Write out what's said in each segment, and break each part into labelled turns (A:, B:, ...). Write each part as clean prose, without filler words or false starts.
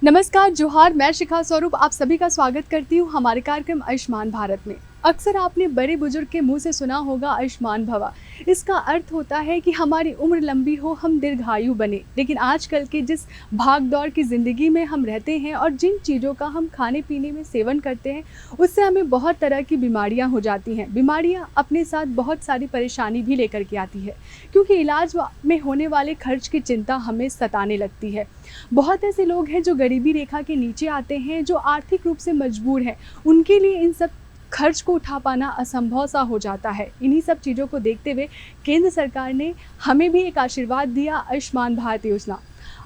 A: नमस्कार, जोहार। मैं शिखा स्वरूप आप सभी का स्वागत करती हूँ हमारे कार्यक्रम आयुष्मान भारत में। अक्सर आपने बड़े बुजुर्ग के मुंह से सुना होगा आयुष्मान भवा। इसका अर्थ होता है कि हमारी उम्र लंबी हो, हम दीर्घायु बने। लेकिन आजकल के जिस भाग दौड़ की ज़िंदगी में हम रहते हैं और जिन चीज़ों का हम खाने पीने में सेवन करते हैं, उससे हमें बहुत तरह की बीमारियां हो जाती हैं। बीमारियां अपने साथ बहुत सारी परेशानी भी लेकर के आती है, क्योंकि इलाज में होने वाले खर्च की चिंता हमें सताने लगती है। बहुत ऐसे लोग हैं जो गरीबी रेखा के नीचे आते हैं, जो आर्थिक रूप से मजबूर हैं। उनके लिए इन सब खर्च को उठा पाना असंभव सा हो जाता है। इन्हीं सब चीज़ों को देखते हुए केंद्र सरकार ने हमें भी एक आशीर्वाद दिया, आयुष्मान भारत योजना।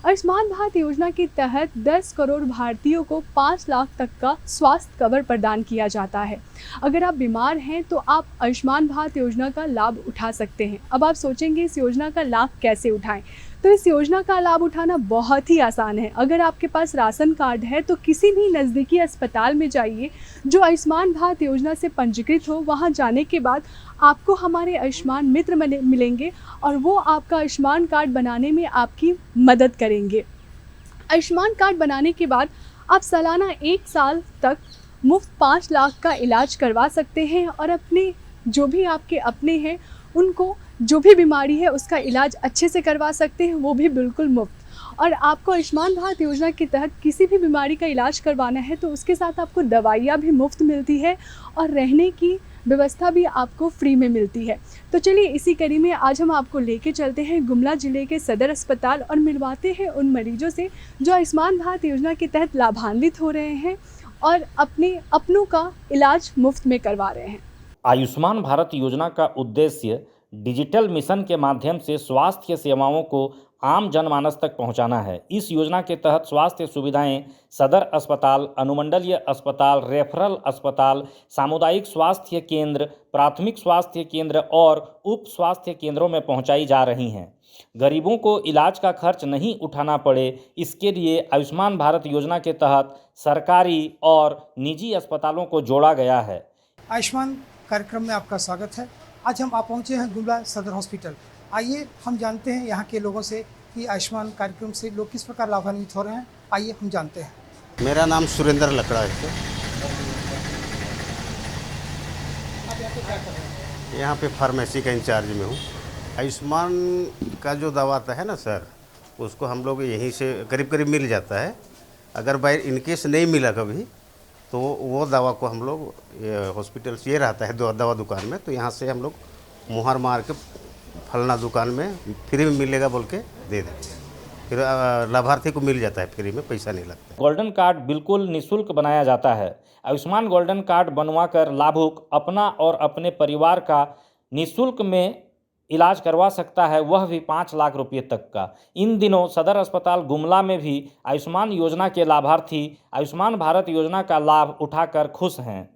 A: आयुष्मान भारत योजना के तहत 10 करोड़ भारतीयों को 5 लाख तक का स्वास्थ्य कवर प्रदान किया जाता है। अगर आप बीमार हैं तो आप आयुष्मान भारत योजना का लाभ उठा सकते हैं। अब आप सोचेंगे इस योजना का लाभ कैसे उठाएं? तो इस योजना का लाभ उठाना बहुत ही आसान है। अगर आपके पास राशन कार्ड है तो किसी भी नज़दीकी अस्पताल में जाइए जो आयुष्मान भारत योजना से पंजीकृत हो। वहां जाने के बाद आपको हमारे आयुष्मान मित्र मिलेंगे और वो आपका आयुष्मान कार्ड बनाने में आपकी मदद करेंगे। आयुष्मान कार्ड बनाने के बाद आप सालाना 1 साल तक मुफ्त 5 लाख का इलाज करवा सकते हैं और अपने जो भी आपके अपने हैं उनको जो भी बीमारी है उसका इलाज अच्छे से करवा सकते हैं, वो भी बिल्कुल मुफ्त। और आपको आयुष्मान भारत योजना के तहत किसी भी बीमारी का इलाज करवाना है तो उसके साथ आपको दवाइयाँ भी मुफ्त मिलती है और रहने की व्यवस्था भी आपको फ्री में मिलती है। तो चलिए इसी कड़ी में आज हम आपको लेके चलते हैं गुमला ज़िले के सदर अस्पताल और मिलवाते हैं उन मरीजों से जो आयुष्मान भारत योजना के तहत लाभान्वित हो रहे हैं और अपने अपनों का इलाज मुफ्त में करवा रहे हैं।
B: आयुष्मान भारत योजना का उद्देश्य डिजिटल मिशन के माध्यम से स्वास्थ्य सेवाओं को आम जनमानस तक पहुंचाना है। इस योजना के तहत स्वास्थ्य सुविधाएं सदर अस्पताल, अनुमंडलीय अस्पताल, रेफरल अस्पताल, सामुदायिक स्वास्थ्य केंद्र, प्राथमिक स्वास्थ्य केंद्र और उप स्वास्थ्य केंद्रों में पहुंचाई जा रही हैं। गरीबों को इलाज का खर्च नहीं उठाना पड़े, इसके लिए आयुष्मान भारत योजना के तहत सरकारी और निजी अस्पतालों को जोड़ा गया है।
C: आयुष्मान कार्यक्रम में आपका स्वागत है। आज हम पहुंचे हैं गुमला सदर हॉस्पिटल। आइए हम जानते हैं यहाँ के लोगों से कि आयुष्मान कार्यक्रम से लोग किस प्रकार लाभान्वित हो रहे हैं। आइए हम जानते हैं।
D: मेरा नाम सुरेंद्र लकड़ा है।
C: आप यहाँ पे क्या कर रहे हैं?
D: यहाँ पे फार्मेसी का इंचार्ज में हूँ। आयुष्मान का जो दवा आता है ना सर, उसको हम लोग यहीं से करीब करीब मिल जाता है। अगर बाय इनकेस नहीं मिला कभी तो वो दवा को हम लोग हॉस्पिटल से ये रहता है दवा दुकान में, तो यहाँ से हम लोग मुहर मार के फलना दुकान में फ्री में मिलेगा बोल के दे देते हैं। फिर लाभार्थी को मिल जाता है फ्री में, पैसा नहीं लगता।
B: गोल्डन कार्ड बिल्कुल निःशुल्क बनाया जाता है। आयुष्मान गोल्डन कार्ड बनवाकर लाभुक अपना और अपने परिवार का निःशुल्क में इलाज करवा सकता है, वह भी 5 लाख रुपये तक का। इन दिनों सदर अस्पताल गुमला में भी आयुष्मान योजना के लाभार्थी आयुष्मान भारत योजना का लाभ उठाकर खुश हैं।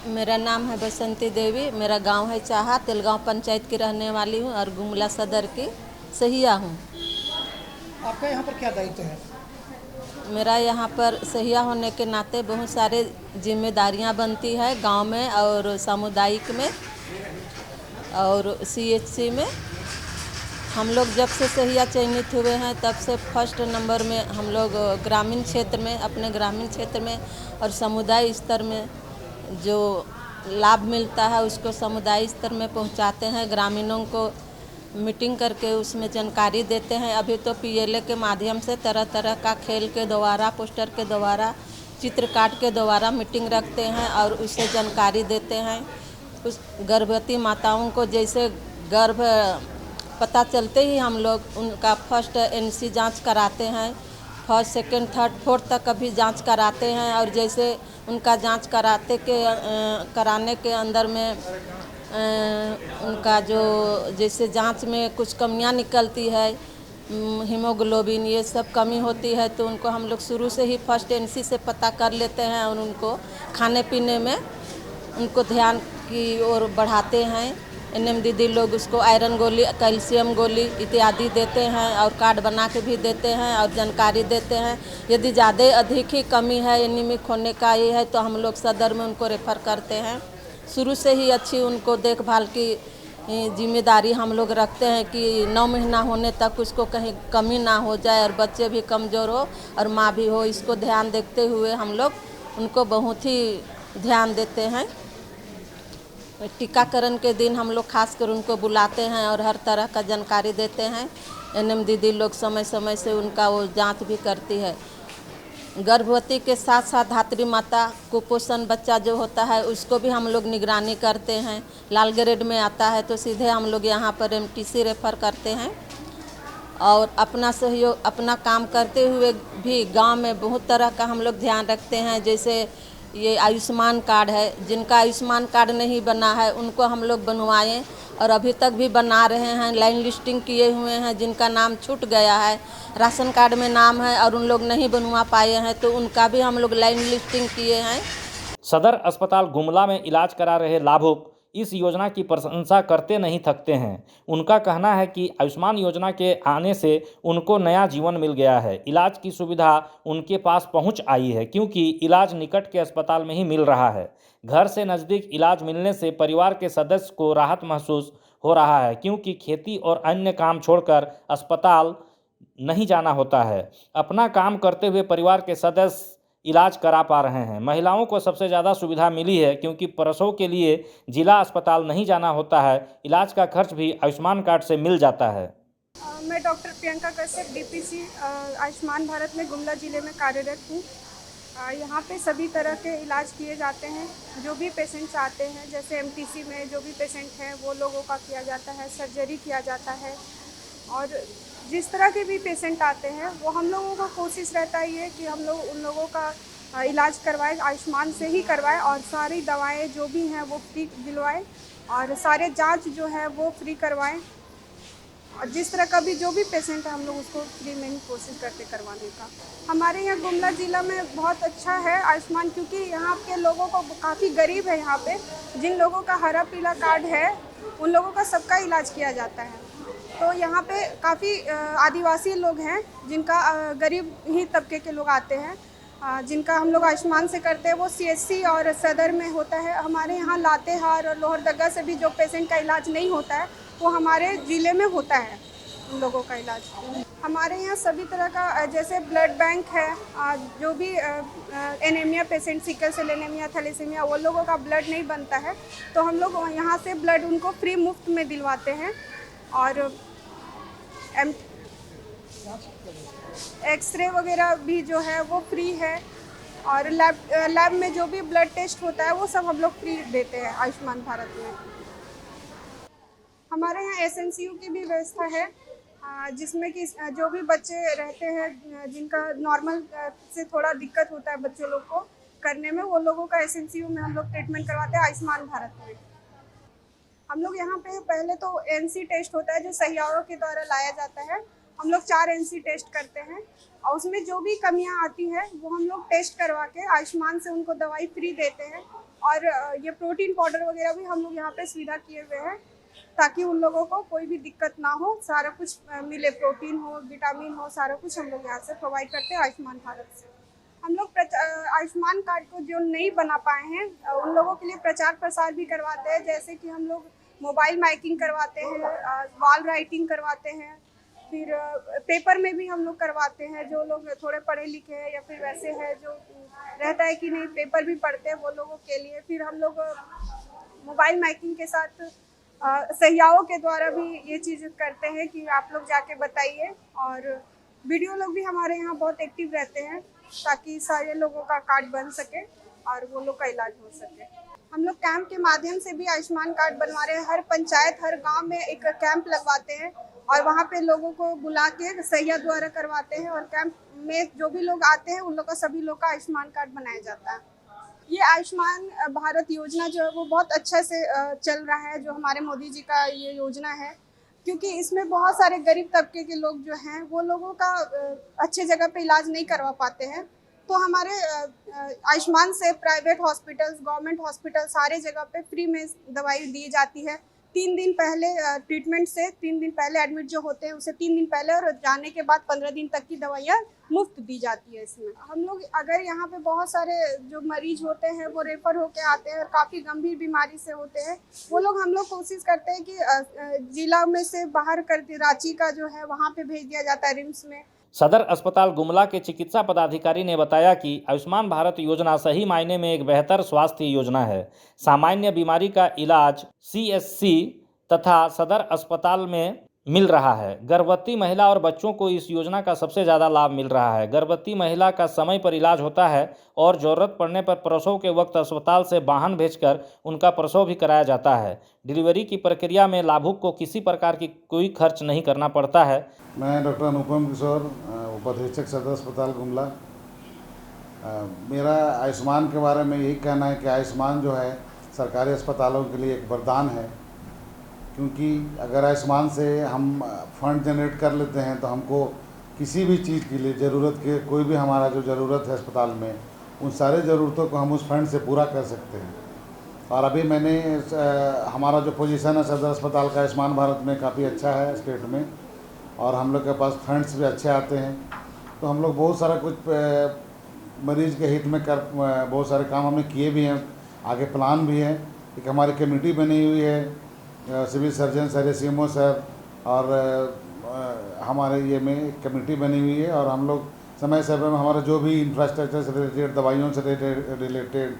E: मेरा नाम है बसंती देवी, मेरा गांव है चाहा, तिलगांव पंचायत की रहने वाली हूं और गुमला सदर की सहिया हूं।
C: आपका यहाँ पर क्या दायित्व है?
E: मेरा यहाँ पर सहिया होने के नाते बहुत सारे जिम्मेदारियां बनती है गांव में और सामुदायिक में और CHC में। हम लोग जब से सहिया चयनित हुए हैं तब से फर्स्ट नंबर में हम लोग ग्रामीण क्षेत्र में, अपने ग्रामीण क्षेत्र में और समुदाय स्तर में जो लाभ मिलता है उसको समुदाय स्तर में पहुंचाते हैं। ग्रामीणों को मीटिंग करके उसमें जानकारी देते हैं। अभी तो PLA के माध्यम से तरह तरह का खेल के द्वारा, पोस्टर के द्वारा, चित्र काट के द्वारा मीटिंग रखते हैं और उससे जानकारी देते हैं। उस गर्भवती माताओं को जैसे गर्भ पता चलते ही हम लोग उनका फर्स्ट NC जांच कराते हैं। फर्स्ट, सेकंड, थर्ड, फोर्थ तक अभी जांच कराते हैं और जैसे उनका जांच कराने के अंदर में उनका जो जैसे जांच में कुछ कमियां निकलती है, हीमोग्लोबिन ये सब कमी होती है, तो उनको हम लोग शुरू से ही फर्स्ट NC से पता कर लेते हैं और उनको खाने पीने में उनको ध्यान की ओर बढ़ाते हैं। NM दीदी लोग उसको आयरन गोली, कैल्शियम गोली इत्यादि देते हैं और कार्ड बना के भी देते हैं और जानकारी देते हैं। यदि ज़्यादा अधिक ही कमी है, एनीमिक होने का ये है, तो हम लोग सदर में उनको रेफ़र करते हैं। शुरू से ही अच्छी उनको देखभाल की जिम्मेदारी हम लोग रखते हैं कि 9 महीना होने तक उसको कहीं कमी ना हो जाए और बच्चे भी कमज़ोर हो और माँ भी हो, इसको ध्यान देखते हुए हम लोग उनको बहुत ही ध्यान देते हैं। टीकाकरण के दिन हम लोग खासकर उनको बुलाते हैं और हर तरह का जानकारी देते हैं। एनएम दीदी लोग समय समय से उनका वो जांच भी करती है। गर्भवती के साथ साथ धात्री माता, कुपोषण बच्चा जो होता है उसको भी हम लोग निगरानी करते हैं। लाल ग्रेड में आता है तो सीधे हम लोग यहाँ पर एमटीसी रेफ़र करते हैं। और अपना सहयोग, अपना काम करते हुए भी गांव में बहुत तरह का हम लोग ध्यान रखते हैं। जैसे ये आयुष्मान कार्ड है, जिनका आयुष्मान कार्ड नहीं बना है उनको हम लोग बनवाएं और अभी तक भी बना रहे हैं। लाइन लिस्टिंग किए हुए हैं, जिनका नाम छूट गया है, राशन कार्ड में नाम है और उन लोग नहीं बनवा पाए हैं तो उनका भी हम लोग लाइन लिस्टिंग किए हैं।
B: सदर अस्पताल गुमला में इलाज करा रहे लाभुक इस योजना की प्रशंसा करते नहीं थकते हैं। उनका कहना है कि आयुष्मान योजना के आने से उनको नया जीवन मिल गया है। इलाज की सुविधा उनके पास पहुंच आई है क्योंकि इलाज निकट के अस्पताल में ही मिल रहा है। घर से नज़दीक इलाज मिलने से परिवार के सदस्य को राहत महसूस हो रहा है क्योंकि खेती और अन्य काम छोड़कर अस्पताल नहीं जाना होता है। अपना काम करते हुए परिवार के सदस्य इलाज करा पा रहे हैं। महिलाओं को सबसे ज़्यादा सुविधा मिली है क्योंकि प्रसव के लिए जिला अस्पताल नहीं जाना होता है। इलाज का खर्च भी आयुष्मान कार्ड से मिल जाता है।
F: मैं डॉक्टर प्रियंका कश्यप डीपीसी आयुष्मान भारत में गुमला ज़िले में कार्यरत हूँ। यहाँ पे सभी तरह के इलाज किए जाते हैं। जो भी पेशेंट्स आते हैं, जैसे एमटीसी में जो भी पेशेंट हैं वो लोगों का किया जाता है, सर्जरी किया जाता है। और जिस तरह के भी पेशेंट आते हैं वो हम लोगों को कोशिश रहता ही है कि हम लोग उन लोगों का इलाज करवाएं, आयुष्मान से ही करवाएं और सारी दवाएं जो भी हैं वो फ्री दिलवाएं और सारे जांच जो है वो फ्री करवाएं। और जिस तरह का भी जो भी पेशेंट है हम लोग उसको फ्री में ही कोशिश करते करवाने का। हमारे यहाँ गुमला ज़िला में बहुत अच्छा है आयुष्मान, क्योंकि यहाँ के लोगों को काफ़ी गरीब है। यहाँ पे जिन लोगों का हरा पीला कार्ड है उन लोगों का सबका इलाज किया जाता है। तो यहाँ पे काफ़ी आदिवासी लोग हैं जिनका गरीब ही तबके के लोग आते हैं, जिनका हम लोग आयुष्मान से करते हैं। वो सीएचसी और सदर में होता है। हमारे यहाँ लातेहार और लोहरदगा से भी जो पेशेंट का इलाज नहीं होता है वो हमारे ज़िले में होता है उन लोगों का इलाज। हमारे यहाँ सभी तरह का, जैसे ब्लड बैंक है, जो भी anaemia patient, sickle cell anaemia, thalassaemia, वो लोगों का ब्लड नहीं बनता है तो हम लोग यहाँ से ब्लड उनको फ्री मुफ्त में दिलवाते हैं। और एक्सरे वगैरह भी जो है वो फ्री है। और लैब में जो भी ब्लड टेस्ट होता है वो सब हम लोग फ्री देते हैं आयुष्मान भारत में। हमारे यहाँ एसएनसीयू की भी व्यवस्था है, जिसमें कि जो भी बच्चे रहते हैं जिनका नॉर्मल से थोड़ा दिक्कत होता है बच्चे लोग को करने में, वो लोगों का एसएनसीयू में हम लोग ट्रीटमेंट करवाते हैं आयुष्मान भारत में। हम लोग यहाँ पे पहले तो एनसी टेस्ट होता है जो सहियारों के द्वारा लाया जाता है। हम लोग 4 एनसी टेस्ट करते हैं और उसमें जो भी कमियां आती हैं वो हम लोग टेस्ट करवा के आयुष्मान से उनको दवाई फ्री देते हैं। और ये प्रोटीन पाउडर वगैरह भी हम लोग यहाँ पे सुविधा किए हुए हैं ताकि उन लोगों को कोई भी दिक्कत ना हो, सारा कुछ मिले, प्रोटीन हो, विटामिन हो, सारा कुछ हम लोग यहाँ से प्रोवाइड करते हैं आयुष्मान भारत से। हम लोग आयुष्मान कार्ड को जो नहीं बना पाए हैं उन लोगों के लिए प्रचार प्रसार भी करवाते हैं। जैसे कि हम लोग मोबाइल माइकिंग करवाते हैं, वॉल राइटिंग करवाते हैं, फिर पेपर में भी हम लोग करवाते हैं। जो लोग थोड़े पढ़े लिखे हैं या फिर वैसे हैं जो रहता है कि नहीं पेपर भी पढ़ते हैं वो लोगों के लिए, फिर हम लोग मोबाइल माइकिंग के साथ सहियाओं के द्वारा भी ये चीज़ करते हैं कि आप लोग जाके बताइए। और वीडियो लोग भी हमारे यहाँ बहुत एक्टिव रहते हैं ताकि सारे लोगों का कार्ड बन सके और वो लोग का इलाज हो सके। हम लोग कैंप के माध्यम से भी आयुष्मान कार्ड बनवा रहे हैं। हर पंचायत, हर गांव में एक कैंप लगवाते हैं और वहाँ पे लोगों को बुला के सहिया द्वारा करवाते हैं। और कैंप में जो भी लोग आते हैं उन लोग का, सभी लोग का आयुष्मान कार्ड बनाया जाता है। ये आयुष्मान भारत योजना जो है वो बहुत अच्छे से चल रहा है, जो हमारे मोदी जी का ये योजना है, क्योंकि इसमें बहुत सारे गरीब तबके के लोग जो हैं वो लोगों का अच्छे जगह पे इलाज नहीं करवा पाते हैं। तो हमारे आयुष्मान से प्राइवेट हॉस्पिटल्स, गवर्नमेंट हॉस्पिटल, सारे जगह पे फ्री में दवाई दी जाती है। 3 दिन पहले ट्रीटमेंट से 3 दिन पहले एडमिट जो होते हैं उसे 3 दिन पहले और जाने के बाद 15 दिन तक की दवाइयाँ मुफ्त दी जाती है इसमें। हम लोग अगर यहाँ पे बहुत सारे जो मरीज होते हैं वो रेफर होके आते हैं और काफ़ी गंभीर बीमारी से होते हैं, वो लोग हम लोग कोशिश करते हैं कि जिला में से बाहर कर रांची का जो है वहाँ पे भेज दिया जाता है रिम्स में।
B: सदर अस्पताल गुमला के चिकित्सा पदाधिकारी ने बताया कि आयुष्मान भारत योजना सही मायने में एक बेहतर स्वास्थ्य योजना है। सामान्य बीमारी का इलाज CSC तथा सदर अस्पताल में मिल रहा है। गर्भवती महिला और बच्चों को इस योजना का सबसे ज़्यादा लाभ मिल रहा है। गर्भवती महिला का समय पर इलाज होता है और ज़रूरत पड़ने पर प्रसव के वक्त अस्पताल से वाहन भेजकर उनका प्रसव भी कराया जाता है। डिलीवरी की प्रक्रिया में लाभुक को किसी प्रकार की कोई खर्च नहीं करना पड़ता है।
G: मैं डॉक्टर अनुपम किशोर, उपाधीक्षक सदर अस्पताल गुमला। मेरा आयुष्मान के बारे में यही कहना है कि आयुष्मान जो है सरकारी अस्पतालों के लिए एक वरदान है, क्योंकि अगर आयुष्मान से हम फंड जनरेट कर लेते हैं तो हमको किसी भी चीज़ के लिए ज़रूरत के कोई भी हमारा जो ज़रूरत है अस्पताल में, उन सारे ज़रूरतों को हम उस फंड से पूरा कर सकते हैं। और अभी मैंने हमारा जो पोजीशन है सदर अस्पताल का आयुष्मान भारत में काफ़ी अच्छा है स्टेट में, और हम लोग के पास फंड्स भी अच्छे आते हैं। तो हम लोग बहुत सारा कुछ मरीज़ के हित में बहुत सारे काम हमने किए भी हैं, आगे प्लान भी है। एक हमारी कमेटी बनी हुई है, civil surgeon sir, CMO sir और हमारे ये में एक कमेटी बनी हुई है, और हम लोग समय समय में हमारा जो भी इंफ्रास्ट्रक्चर से रिलेटेड, दवाइयों से रिलेटेड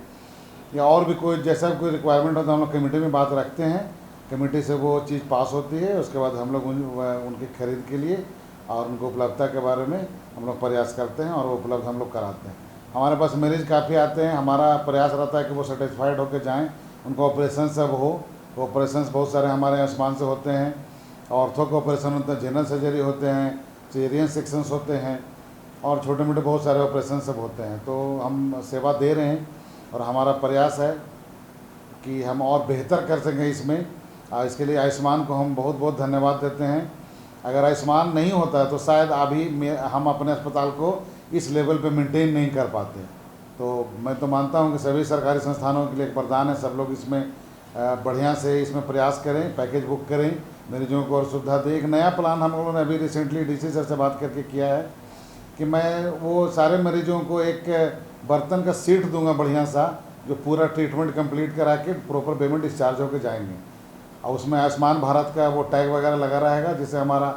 G: या और भी कोई जैसा कोई रिक्वायरमेंट हो तो हम लोग कमेटी में बात रखते हैं। कमेटी से वो चीज़ पास होती है, उसके बाद हम लोग उनकी खरीद के लिए और उनको उपलब्धता के बारे में हम लोग प्रयास करते हैं और वो उपलब्ध हम लोग कराते हैं। हमारे पास मरीज़ काफ़ी आते हैं, हमारा प्रयास रहता है कि वो सेटिस्फाइड होकर जाएं, उनको ऑपरेशन सब हो। तो ऑपरेशन बहुत सारे हमारे आयुष्मान से होते हैं, ऑर्थो के ऑपरेशन होते हैं, जनरल सर्जरी होते हैं, सीरियन सेक्शंस होते हैं, और छोटे मोटे बहुत सारे ऑपरेशन सब होते हैं। तो हम सेवा दे रहे हैं और हमारा प्रयास है कि हम और बेहतर कर सकें इसमें। इसके लिए आयुष्मान को हम बहुत बहुत धन्यवाद देते हैं। अगर आयुष्मान नहीं होता तो शायद अभी हम अपने अस्पताल को इस लेवल पे मेंटेन नहीं कर पाते। तो मैं तो मानता हूं कि सभी सरकारी संस्थानों के लिए एक वरदान है, सब लोग इसमें बढ़िया से इसमें प्रयास करें, पैकेज बुक करें, मरीजों को और सुविधा दें। एक नया प्लान हम लोगों ने अभी रिसेंटली DC सर से बात करके किया है कि मैं वो सारे मरीजों को एक बर्तन का सीट दूंगा बढ़िया सा, जो पूरा ट्रीटमेंट कंप्लीट करा के प्रॉपर पेमेंट डिस्चार्ज होकर जाएंगे। और उसमें आयुष्मान भारत का वो टैग वगैरह लगा रहेगा, जिससे हमारा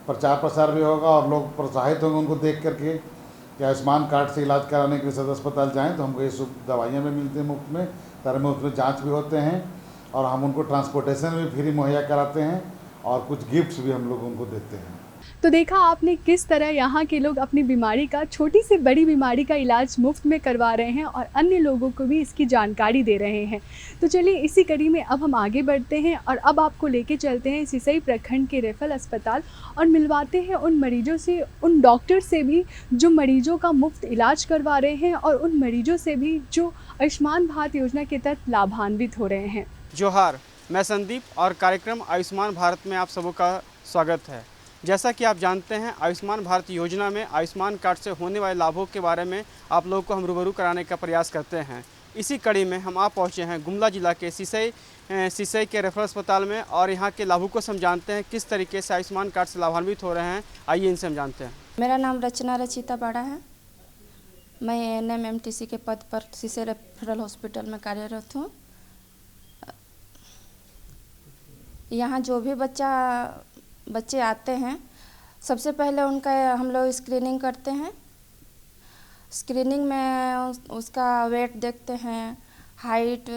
G: प्रचार प्रसार भी होगा और लोग प्रोत्साहित होंगे उनको देख करके कि आयुष्मान कार्ड से इलाज कराने के लिए सदर अस्पताल जाएँ तो हमको ये दवाइयाँ भी मिलती हैं मुफ्त में, सारे मुफ्त में जाँच भी होते हैं, और हम उनको ट्रांसपोर्टेशन भी फ्री मुहैया कराते हैं और कुछ गिफ्ट्स भी हम लोग उनको देते हैं।
A: तो देखा आपने किस तरह यहाँ के लोग अपनी बीमारी का, छोटी से बड़ी बीमारी का इलाज मुफ्त में करवा रहे हैं और अन्य लोगों को भी इसकी जानकारी दे रहे हैं। तो चलिए इसी कड़ी में अब हम आगे बढ़ते हैं और अब आपको लेके चलते हैं सिसई प्रखंड के रेफरल अस्पताल और मिलवाते हैं उन मरीजों से, उन डॉक्टर से भी जो मरीजों का मुफ्त इलाज करवा रहे हैं और उन मरीजों से भी जो आयुष्मान भारत योजना के तहत लाभान्वित हो रहे हैं।
H: जोहार, मैं संदीप और कार्यक्रम आयुष्मान भारत में आप सबों का स्वागत है। जैसा कि आप जानते हैं, आयुष्मान भारत योजना में आयुष्मान कार्ड से होने वाले लाभों के बारे में आप लोगों को हम रूबरू कराने का प्रयास करते हैं। इसी कड़ी में हम आप पहुंचे हैं गुमला जिला के सिसई के रेफरल अस्पताल में, और यहाँ के लाभों को हम जानते हैं किस तरीके से आयुष्मान कार्ड से लाभान्वित हो रहे हैं। आइए इनसे हम जानते हैं।
I: मेरा नाम रचना रचिता बाड़ा है। मैं ANM MTC के पद पर सिसई रेफरल हॉस्पिटल में कार्यरत हूँ। यहाँ जो भी बच्चे आते हैं, सबसे पहले उनका हम लोग स्क्रीनिंग करते हैं। स्क्रीनिंग में उसका वेट देखते हैं, हाइट,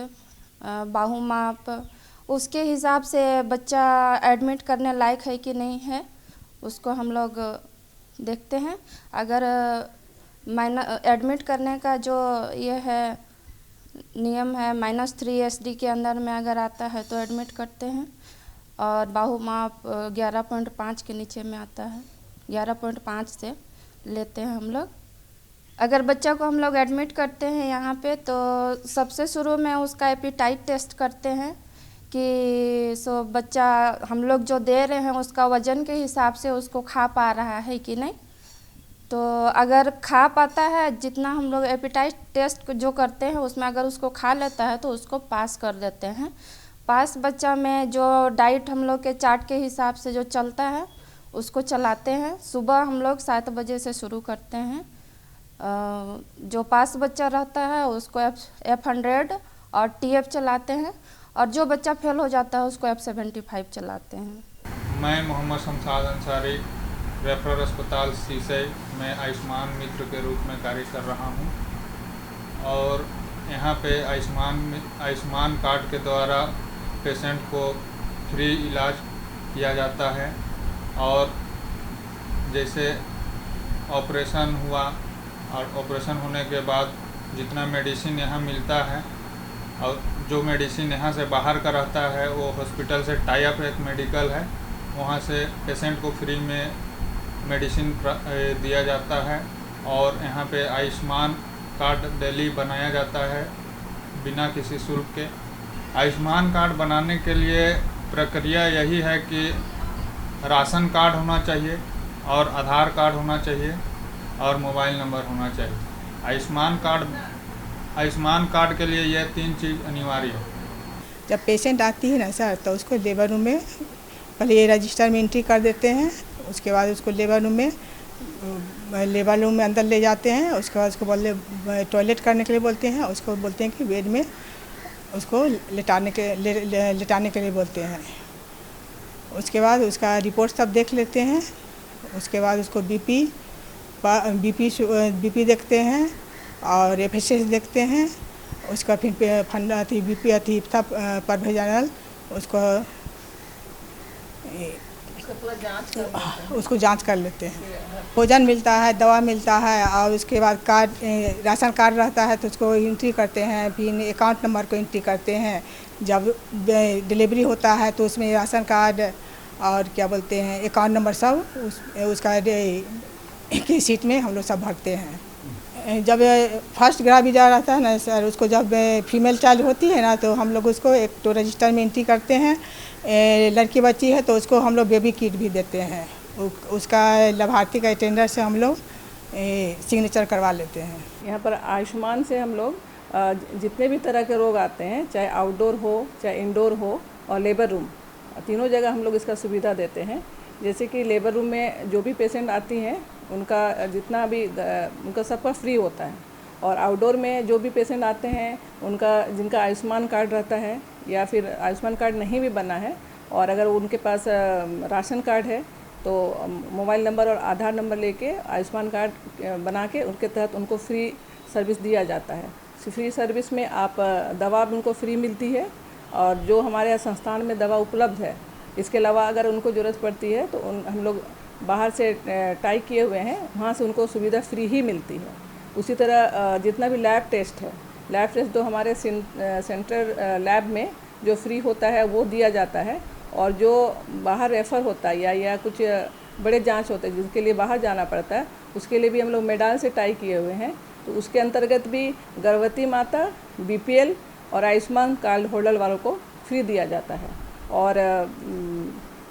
I: बाहू माप, उसके हिसाब से बच्चा एडमिट करने लायक है कि नहीं है उसको हम लोग देखते हैं। अगर एडमिट करने का जो ये है नियम है, -3 SD के अंदर में अगर आता है तो एडमिट करते हैं, और बाहू माप 11.5 के नीचे में आता है, 11.5 से लेते हैं हम लोग। अगर बच्चा को हम लोग एडमिट करते हैं यहाँ पे तो सबसे शुरू में उसका एपिटाइट टेस्ट करते हैं कि बच्चा हम लोग जो दे रहे हैं उसका वज़न के हिसाब से उसको खा पा रहा है कि नहीं। तो अगर खा पाता है, जितना हम लोग एपिटाइट टेस्ट जो करते हैं उसमें अगर उसको खा लेता है तो उसको पास कर देते हैं। पास बच्चा में जो डाइट हम लोग के चार्ट के हिसाब से जो चलता है उसको चलाते हैं। सुबह हम लोग 7 बजे से शुरू करते हैं। जो पास बच्चा रहता है उसको F100 और TF चलाते हैं, और जो बच्चा फेल हो जाता है उसको F75 चलाते हैं।
J: मैं मोहम्मद शमशाद अंसारी रेफरल अस्पताल सीसई में आयुष्मान मित्र के रूप में कार्य कर रहा हूं, और यहाँ पे आयुष्मान कार्ड के द्वारा पेशेंट को फ्री इलाज किया जाता है। और जैसे ऑपरेशन हुआ और ऑपरेशन होने के बाद जितना मेडिसिन यहाँ मिलता है, और जो मेडिसिन यहाँ से बाहर का रहता है वो हॉस्पिटल से टाई अप एक मेडिकल है, वहाँ से पेशेंट को फ्री में मेडिसिन दिया जाता है। और यहाँ पे आयुष्मान कार्ड डेली बनाया जाता है बिना किसी शुल्क के। आयुष्मान कार्ड बनाने के लिए प्रक्रिया यही है कि राशन कार्ड होना चाहिए और आधार कार्ड होना चाहिए और मोबाइल नंबर होना चाहिए। आयुष्मान कार्ड के लिए ये 3 चीज़ अनिवार्य है।
K: जब पेशेंट आती है ना सर, तो उसको लेबर रूम में पहले ये रजिस्टर में एंट्री कर देते हैं। उसके बाद उसको लेबर रूम में अंदर ले जाते हैं। उसके बाद उसको बोलते टॉयलेट करने के लिए बोलते हैं। उसको बोलते हैं कि बेड में उसको लिटाने के लिए बोलते हैं। उसके बाद उसका रिपोर्ट सब देख लेते हैं। उसके बाद उसको बीपी देखते हैं और FSH देखते हैं। उसका फिर बीपी पर भेजानल उसको जांच कर लेते हैं। भोजन मिलता है, दवा मिलता है, और उसके बाद राशन कार्ड रहता है तो उसको एंट्री करते हैं। फिर अकाउंट नंबर को एंट्री करते हैं। जब डिलीवरी होता है तो उसमें राशन कार्ड और क्या बोलते हैं अकाउंट नंबर सब उसका की सीट में हम लोग सब भरते हैं। जब फर्स्ट ग्राविडा रहता है ना सर, उसको जब फीमेल चाइल्ड होती है ना, तो हम लोग उसको एक तो रजिस्टर में एंट्री करते हैं। लड़की बच्ची है तो उसको हम लोग बेबी किट भी देते हैं। उसका लाभार्थी का अटेंडर से हम लोग सिग्नेचर करवा लेते हैं।
L: यहाँ पर आयुष्मान से हम लोग जितने भी तरह के रोग आते हैं, चाहे आउटडोर हो चाहे इंडोर हो, और लेबर रूम, तीनों जगह हम लोग इसका सुविधा देते हैं। जैसे कि लेबर रूम में जो भी पेशेंट आती हैं उनका जितना भी उनका सबका फ्री होता है। और आउटडोर में जो भी पेशेंट आते हैं उनका जिनका आयुष्मान कार्ड रहता है या फिर आयुष्मान कार्ड नहीं भी बना है, और अगर उनके पास राशन कार्ड है तो मोबाइल नंबर और आधार नंबर लेके आयुष्मान कार्ड बना के उनके तहत उनको फ्री सर्विस दिया जाता है। फ्री सर्विस में आप दवा भी उनको फ्री मिलती है, और जो हमारे यहाँ संस्थान में दवा उपलब्ध है, इसके अलावा अगर उनको ज़रूरत पड़ती है तो हम लोग बाहर से टाई किए हुए हैं, वहाँ से उनको सुविधा फ्री ही मिलती है। उसी तरह जितना भी लैब टेस्ट है, लैब टेस्ट तो हमारे सेंट्रल लैब में जो फ्री होता है वो दिया जाता है। और जो बाहर रेफ़र होता है या कुछ बड़े जांच होते हैं जिसके लिए बाहर जाना पड़ता है, उसके लिए भी हम लोग मेडाल से टाई किए हुए हैं। तो उसके अंतर्गत भी गर्भवती माता, BPL और आयुष्मान कार्ड होल्डर वालों को फ्री दिया जाता है।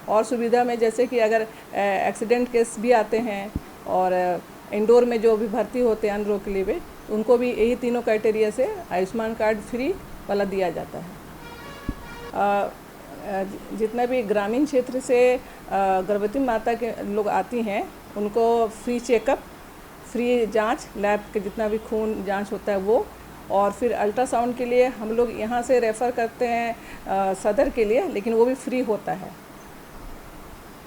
L: और सुविधा में जैसे कि अगर एक्सीडेंट केस भी आते हैं और इंडोर में जो भी भर्ती होते हैं अन्य रोग के लिए भी, उनको भी यही तीनों क्राइटेरिया से आयुष्मान कार्ड फ्री वाला दिया जाता है। जितना भी ग्रामीण क्षेत्र से गर्भवती माता के लोग आती हैं उनको फ्री चेकअप, फ्री जांच, लैब के जितना भी खून जांच होता है वो, और फिर अल्ट्रासाउंड के लिए हम लोग यहाँ से रेफ़र करते हैं सदर के लिए, लेकिन वो भी फ्री होता है।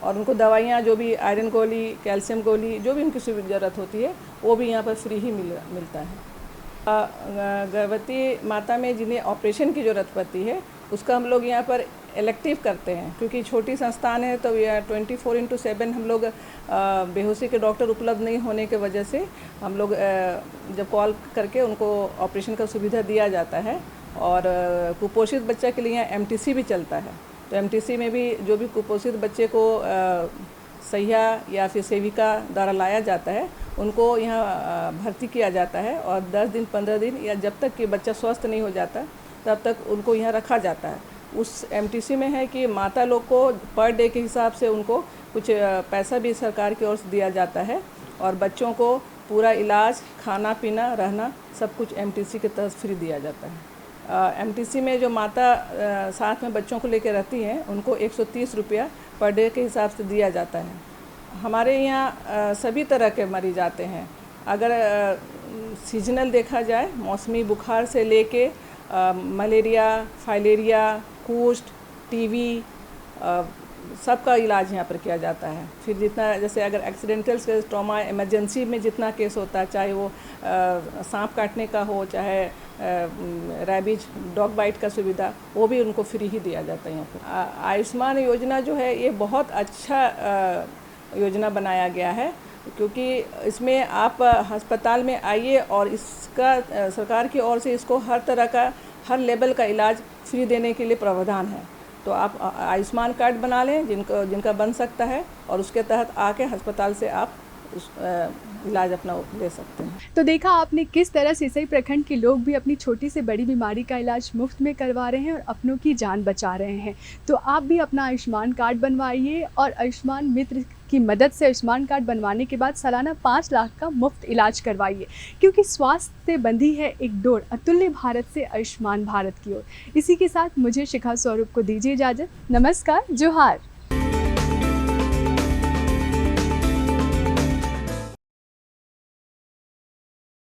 L: और उनको दवाइयाँ जो भी आयरन गोली, कैल्शियम गोली, जो भी उनकी ज़रूरत होती है वो भी यहाँ पर फ्री ही मिलता है। गर्भवती माता में जिन्हें ऑपरेशन की ज़रूरत पड़ती है उसका हम लोग यहाँ पर इलेक्टिव करते हैं, क्योंकि छोटी संस्थान है तो 24/7 हम लोग बेहोशी के डॉक्टर उपलब्ध नहीं होने के वजह से हम लोग जब कॉल करके उनको ऑपरेशन का सुविधा दिया जाता है। और कुपोषित बच्चा के लिए यहाँ MTC भी चलता है, तो MTC में भी जो भी कुपोषित बच्चे को सहिया या फिर सेविका द्वारा लाया जाता है उनको यहाँ भर्ती किया जाता है, और 10 दिन 15 दिन या जब तक कि बच्चा स्वस्थ नहीं हो जाता तब तक उनको यहाँ रखा जाता है। उस MTC में है कि माता लोग को पर डे के हिसाब से उनको कुछ पैसा भी सरकार की ओर से दिया जाता है, और बच्चों को पूरा इलाज, खाना पीना, रहना सब कुछ MTC के तहत फ्री दिया जाता है। एमटीसी में जो माता साथ में बच्चों को लेकर रहती हैं उनको 130 रुपया पर डे के हिसाब से दिया जाता है। हमारे यहाँ सभी तरह के मरीज आते हैं। अगर सीजनल देखा जाए, मौसमी बुखार से लेके मलेरिया, फाइलेरिया, कुष्ठ, टीबी, सबका इलाज यहाँ पर किया जाता है। फिर जितना जैसे अगर एक्सीडेंटल केस, ट्रॉमा, इमरजेंसी में जितना केस होता है, चाहे वो सांप काटने का हो, चाहे रैबीज डॉग बाइट का सुविधा, वो भी उनको फ्री ही दिया जाता है यहाँ पर। आयुष्मान योजना जो है ये बहुत अच्छा योजना बनाया गया है, क्योंकि इसमें आप अस्पताल में आइए और इसका सरकार की ओर से इसको हर तरह का, हर लेवल का इलाज फ्री देने के लिए प्रावधान है। तो आप आयुष्मान कार्ड बना लें जिनका बन सकता है, और उसके तहत आके अस्पताल से आप इलाज अपना ले सकते हैं।
A: तो देखा आपने किस तरह सिसई प्रखंड के लोग भी अपनी छोटी से बड़ी बीमारी का इलाज मुफ्त में करवा रहे हैं और अपनों की जान बचा रहे हैं। तो आप भी अपना आयुष्मान कार्ड बनवाइए और आयुष्मान मित्र की मदद से आयुष्मान कार्ड बनवाने के बाद सालाना 5 लाख का मुफ्त इलाज करवाइए, क्योंकि स्वास्थ्य से बंधी है एक डोर अतुल्य भारत से आयुष्मान भारत की ओर। इसी के साथ मुझे शिखा स्वरूप को दीजिए इजाज़त। नमस्कार, जोहार।